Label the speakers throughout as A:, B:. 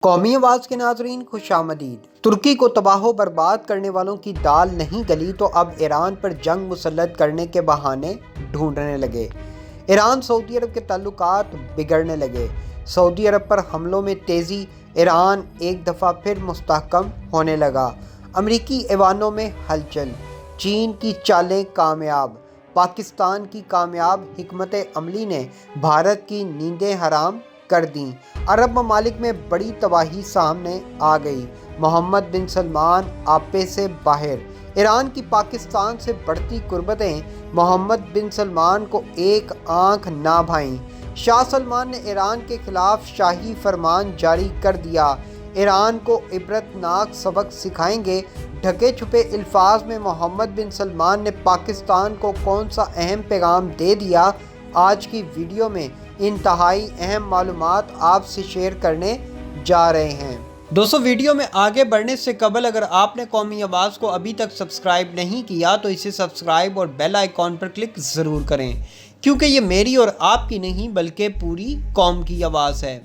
A: قومی آواز کے ناظرین خوش آمدید۔ ترکی کو تباہ و برباد کرنے والوں کی دال نہیں گلی تو اب ایران پر جنگ مسلط کرنے کے بہانے ڈھونڈنے لگے۔ ایران سعودی عرب کے تعلقات بگڑنے لگے۔ سعودی عرب پر حملوں میں تیزی، ایران ایک دفعہ پھر مستحکم ہونے لگا۔ امریکی ایوانوں میں ہلچل، چین کی چالیں کامیاب، پاکستان کی کامیاب حکمت عملی نے بھارت کی نیندیں حرام کر دیں۔ عرب ممالک میں بڑی تباہی سامنے آ گئی۔ محمد بن سلمان آپے سے باہر۔ ایران کی پاکستان سے بڑھتی قربتیں محمد بن سلمان کو ایک آنکھ نہ بھائیں۔ شاہ سلمان نے ایران کے خلاف شاہی فرمان جاری کر دیا۔ ایران کو عبرتناک سبق سکھائیں گے۔ ڈھکے چھپے الفاظ میں محمد بن سلمان نے پاکستان کو کون سا اہم پیغام دے دیا؟ آج کی ویڈیو میں انتہائی اہم معلومات آپ سے شیئر کرنے جا رہے ہیں۔ دوستو، ویڈیو میں آگے بڑھنے سے قبل اگر آپ نے قومی آواز کو ابھی تک سبسکرائب نہیں کیا تو اسے سبسکرائب اور بیل آئیکن پر کلک ضرور کریں، کیونکہ یہ میری اور آپ کی نہیں بلکہ پوری قوم کی آواز ہے۔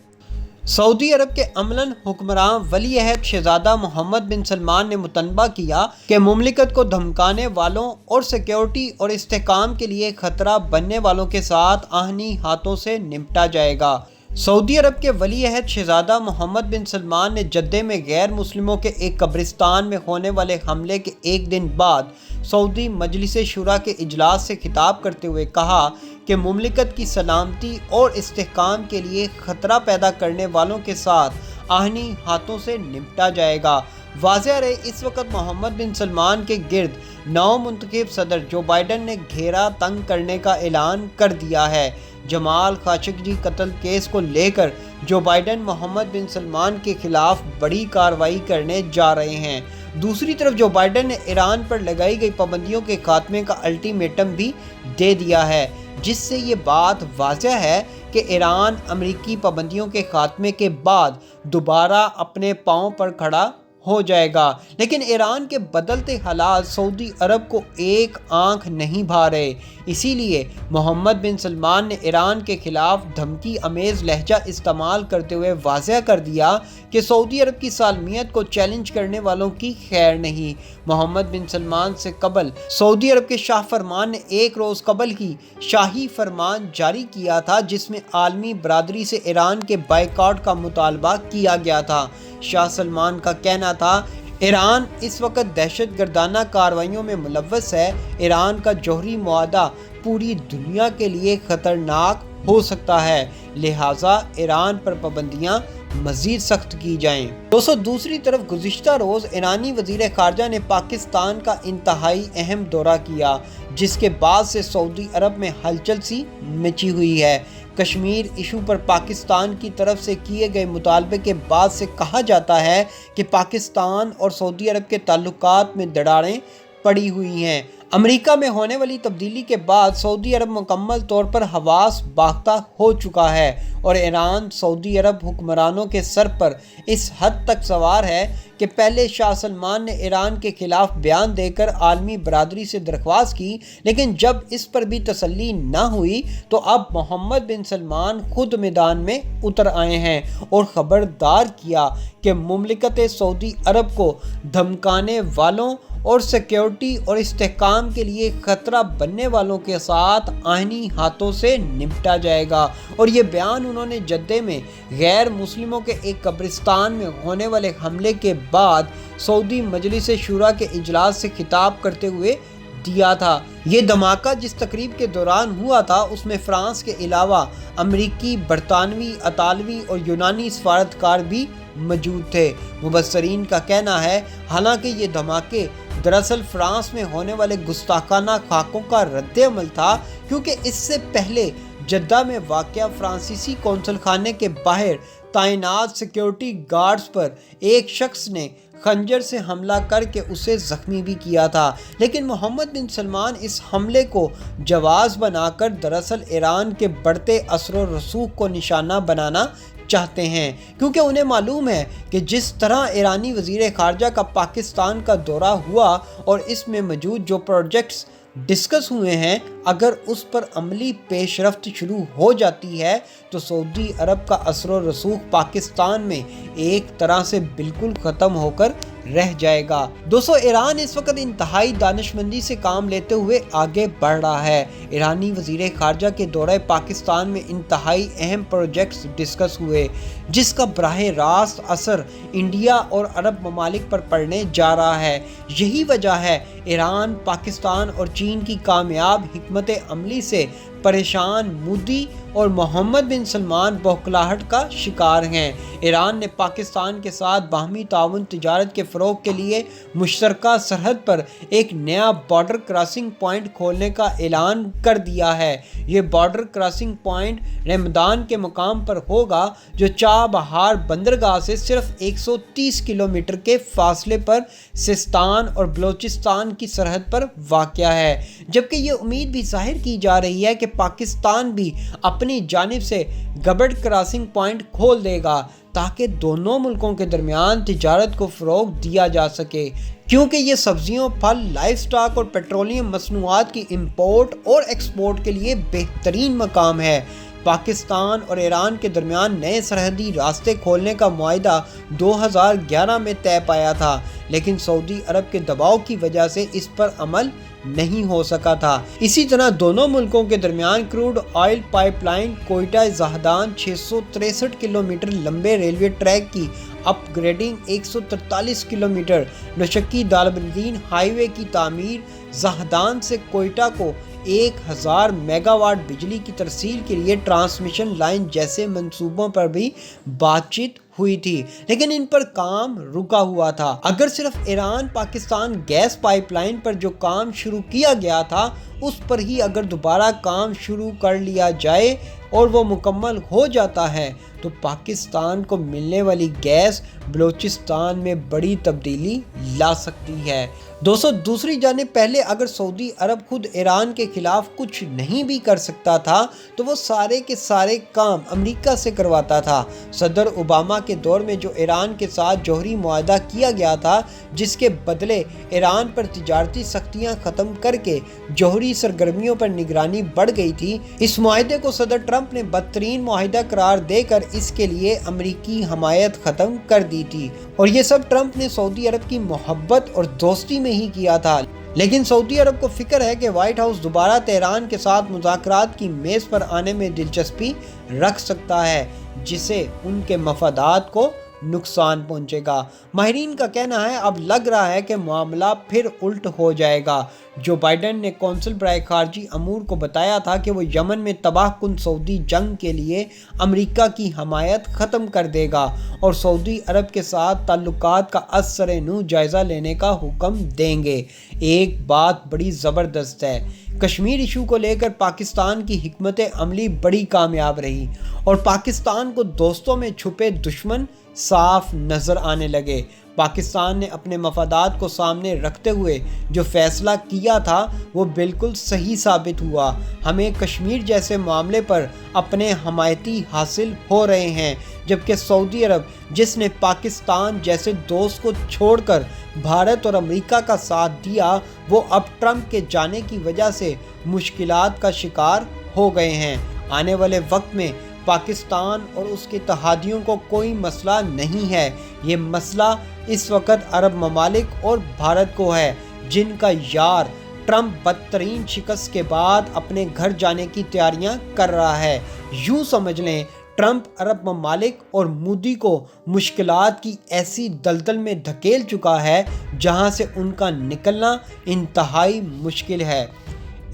A: سعودی عرب کے عملاً حکمراں ولی عہد شہزادہ محمد بن سلمان نے متنبہ کیا کہ مملکت کو دھمکانے والوں اور سیکیورٹی اور استحکام کے لیے خطرہ بننے والوں کے ساتھ آہنی ہاتھوں سے نمٹا جائے گا۔ سعودی عرب کے ولی عہد شہزادہ محمد بن سلمان نے جدہ میں غیر مسلموں کے ایک قبرستان میں ہونے والے حملے کے ایک دن بعد سعودی مجلس شورا کے اجلاس سے خطاب کرتے ہوئے کہا کہ مملکت کی سلامتی اور استحکام کے لیے خطرہ پیدا کرنے والوں کے ساتھ آہنی ہاتھوں سے نمٹا جائے گا۔ واضح رہے، اس وقت محمد بن سلمان کے گرد نو منتخب صدر جو بائیڈن نے گھیرا تنگ کرنے کا اعلان کر دیا ہے۔ جمال خاشقجی قتل کیس کو لے کر جو بائیڈن محمد بن سلمان کے خلاف بڑی کارروائی کرنے جا رہے ہیں۔ دوسری طرف جو بائیڈن نے ایران پر لگائی گئی پابندیوں کے خاتمے کا الٹیمیٹم بھی دے دیا ہے، جس سے یہ بات واضح ہے کہ ایران امریکی پابندیوں کے خاتمے کے بعد دوبارہ اپنے پاؤں پر کھڑا ہو جائے گا۔ لیکن ایران کے بدلتے حالات سعودی عرب کو ایک آنکھ نہیں بھا رہے۔ اسی لیے محمد بن سلمان نے ایران کے خلاف دھمکی آمیز لہجہ استعمال کرتے ہوئے واضح کر دیا کہ سعودی عرب کی سالمیت کو چیلنج کرنے والوں کی خیر نہیں۔ محمد بن سلمان سے قبل سعودی عرب کے شاہ فرمان نے ایک روز قبل ہی شاہی فرمان جاری کیا تھا، جس میں عالمی برادری سے ایران کے بائیکاٹ کا مطالبہ کیا گیا تھا۔ شاہ سلمان کا کہنا تھا، ایران اس وقت دہشت گردانہ کارروائیوں میں ملوث ہے۔ ایران کا جوہری معاہدہ پوری دنیا کے لیے خطرناک ہو سکتا ہے، لہٰذا ایران پر پابندیاں مزید سخت کی جائیں۔ دوسری طرف گزشتہ روز ایرانی وزیر خارجہ نے پاکستان کا انتہائی اہم دورہ کیا، جس کے بعد سے سعودی عرب میں ہلچل سی مچی ہوئی ہے۔ کشمیر ایشو پر پاکستان کی طرف سے کیے گئے مطالبے کے بعد سے کہا جاتا ہے کہ پاکستان اور سعودی عرب کے تعلقات میں دراڑیں پڑی ہوئی ہیں۔ امریکہ میں ہونے والی تبدیلی کے بعد سعودی عرب مکمل طور پر حواس باختہ ہو چکا ہے اور ایران سعودی عرب حکمرانوں کے سر پر اس حد تک سوار ہے کہ پہلے شاہ سلمان نے ایران کے خلاف بیان دے کر عالمی برادری سے درخواست کی، لیکن جب اس پر بھی تسلی نہ ہوئی تو اب محمد بن سلمان خود میدان میں اتر آئے ہیں اور خبردار کیا کہ مملکت سعودی عرب کو دھمکانے والوں اور سیکیورٹی اور استحکام کے لیے خطرہ بننے والوں کے ساتھ آہنی ہاتھوں سے نمٹا جائے گا۔ اور یہ بیان انہوں نے جدہ میں غیر مسلموں کے ایک قبرستان میں ہونے والے حملے کے بعد سعودی مجلس شورا کے اجلاس سے خطاب کرتے ہوئے دیا تھا۔ یہ دھماکہ جس تقریب کے دوران ہوا تھا اس میں فرانس کے علاوہ امریکی، برطانوی، اطالوی اور یونانی سفارتکار بھی موجود تھے۔ مبصرین کا کہنا ہے، حالانکہ یہ دھماکے دراصل فرانس میں ہونے والے گستاخانہ خاکوں کا رد عمل تھا، کیونکہ اس سے پہلے جدہ میں واقع فرانسیسی قونصل خانے کے باہر تعینات سیکیورٹی گارڈز پر ایک شخص نے خنجر سے حملہ کر کے اسے زخمی بھی کیا تھا۔ لیکن محمد بن سلمان اس حملے کو جواز بنا کر دراصل ایران کے بڑھتے اثر و رسوخ کو نشانہ بنانا چاہتے ہیں، کیونکہ انہیں معلوم ہے کہ جس طرح ایرانی وزیر خارجہ کا پاکستان کا دورہ ہوا اور اس میں موجود جو پروجیکٹس ڈسکس ہوئے ہیں، اگر اس پر عملی پیش رفت شروع ہو جاتی ہے تو سعودی عرب کا اثر و رسوخ پاکستان میں ایک طرح سے بالکل ختم ہو کر رہ جائے گا۔ دوستو، ایران اس وقت انتہائی دانشمندی سے کام لیتے ہوئے آگے بڑھ رہا ہے۔ ایرانی وزیر خارجہ کے دورہ پاکستان میں انتہائی اہم پروجیکٹس ڈسکس ہوئے، جس کا براہ راست اثر انڈیا اور عرب ممالک پر پڑنے جا رہا ہے۔ یہی وجہ ہے ایران، پاکستان اور چین کی کامیاب حکمت عملی سے پریشان مودی اور محمد بن سلمان بوکھلاہٹ کا شکار ہیں۔ ایران نے پاکستان کے ساتھ باہمی تعاون تجارت کے فروغ کے لیے مشترکہ سرحد پر ایک نیا بارڈر کراسنگ پوائنٹ کھولنے کا اعلان کر دیا ہے۔ یہ بارڈر کراسنگ پوائنٹ رمضان کے مقام پر ہوگا، جو چابہار بندرگاہ سے صرف 130 کلومیٹر کے فاصلے پر سیستان اور بلوچستان کی سرحد پر واقع ہے، جبکہ یہ امید بھی ظاہر کی جا رہی ہے کہ پاکستان بھی اپنی جانب سے گبڑ کراسنگ پوائنٹ کھول دے گا تاکہ دونوں ملکوں کے درمیان تجارت کو فروغ دیا جا سکے، کیونکہ یہ سبزیوں، پھل، لائف سٹاک اور پیٹرولیم مصنوعات کی امپورٹ اور ایکسپورٹ کے لیے بہترین مقام ہے۔ پاکستان اور ایران کے درمیان نئے سرحدی راستے کھولنے کا معاہدہ 2011 میں طے پایا تھا، لیکن سعودی عرب کے دباؤ کی وجہ سے اس پر عمل نہیں ہو سکا تھا۔ اسی طرح دونوں ملکوں کے درمیان crude oil pipeline Quetta Zahedan 663 kilometre لمبے ریلوے ٹریک کی upgrading, 143 kilometre Noshki Dalbandin highway کی تعمیر، زاہدان سے کوئٹہ کو 1000 میگا واٹ بجلی کی ترسیل کے لیے ٹرانسمیشن لائن جیسے منصوبوں پر بھی بات چیت ہوئی تھی، لیکن ان پر کام رکا ہوا تھا۔ اگر صرف Iran Pakistan gas pipeline پر جو کام شروع کیا گیا تھا اس پر ہی اگر دوبارہ کام شروع کر لیا جائے اور وہ مکمل ہو جاتا ہے تو پاکستان کو ملنے والی گیس بلوچستان میں بڑی تبدیلی لا سکتی ہے۔ دوسری جانب پہلے اگر سعودی عرب خود ایران کے خلاف کچھ نہیں بھی کر سکتا تھا تو وہ سارے کے سارے کام امریکہ سے کرواتا تھا۔ صدر اوباما کے دور میں جو ایران کے ساتھ جوہری معاہدہ کیا گیا تھا، جس کے بدلے ایران پر تجارتی سختیاں ختم کر کے جوہری سرگرمیوں پر نگرانی بڑھ گئی تھی، اس معاہدے کو صدر ٹرمپ نے بدترین معاہدہ قرار دے کر اس کے لیے امریکی حمایت ختم کر دی تھی، اور یہ سب ٹرمپ نے سعودی عرب کی محبت اور دوستی میں ہی کیا تھا۔ لیکن سعودی عرب کو فکر ہے کہ وائٹ ہاؤس دوبارہ تہران کے ساتھ مذاکرات کی میز پر آنے میں دلچسپی رکھ سکتا ہے، جس سے ان کے مفادات کو نقصان پہنچے گا۔ ماہرین کا کہنا ہے اب لگ رہا ہے کہ معاملہ پھر الٹ ہو جائے گا۔ جو بائیڈن نے کونسل برائے خارجی امور کو بتایا تھا کہ وہ یمن میں تباہ کن سعودی جنگ کے لیے امریکہ کی حمایت ختم کر دے گا اور سعودی عرب کے ساتھ تعلقات کا از سر نو جائزہ لینے کا حکم دیں گے۔ ایک بات بڑی زبردست ہے، کشمیر ایشو کو لے کر پاکستان کی حکمت عملی بڑی کامیاب رہی اور پاکستان کو دوستوں میں چھپے دشمن صاف نظر آنے لگے۔ پاکستان نے اپنے مفادات کو سامنے رکھتے ہوئے جو فیصلہ کیا تھا وہ بالکل صحیح ثابت ہوا۔ ہمیں کشمیر جیسے معاملے پر اپنے حمایتی حاصل ہو رہے ہیں، جبکہ سعودی عرب جس نے پاکستان جیسے دوست کو چھوڑ کر بھارت اور امریکہ کا ساتھ دیا، وہ اب ٹرمپ کے جانے کی وجہ سے مشکلات کا شکار ہو گئے ہیں۔ آنے والے وقت میں پاکستان اور اس کے اتحادیوں کو کوئی مسئلہ نہیں ہے، یہ مسئلہ اس وقت عرب ممالک اور بھارت کو ہے، جن کا یار ٹرمپ بدترین شکست کے بعد اپنے گھر جانے کی تیاریاں کر رہا ہے۔ یوں سمجھ لیں ٹرمپ عرب ممالک اور مودی کو مشکلات کی ایسی دلدل میں دھکیل چکا ہے جہاں سے ان کا نکلنا انتہائی مشکل ہے۔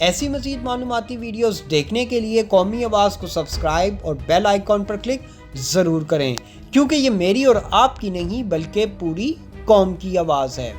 A: ایسی مزید معلوماتی ویڈیوز دیکھنے کے لیے قومی آواز کو سبسکرائب اور بیل آئیکن پر کلک ضرور کریں، کیونکہ یہ میری اور آپ کی نہیں بلکہ پوری قوم کی آواز ہے۔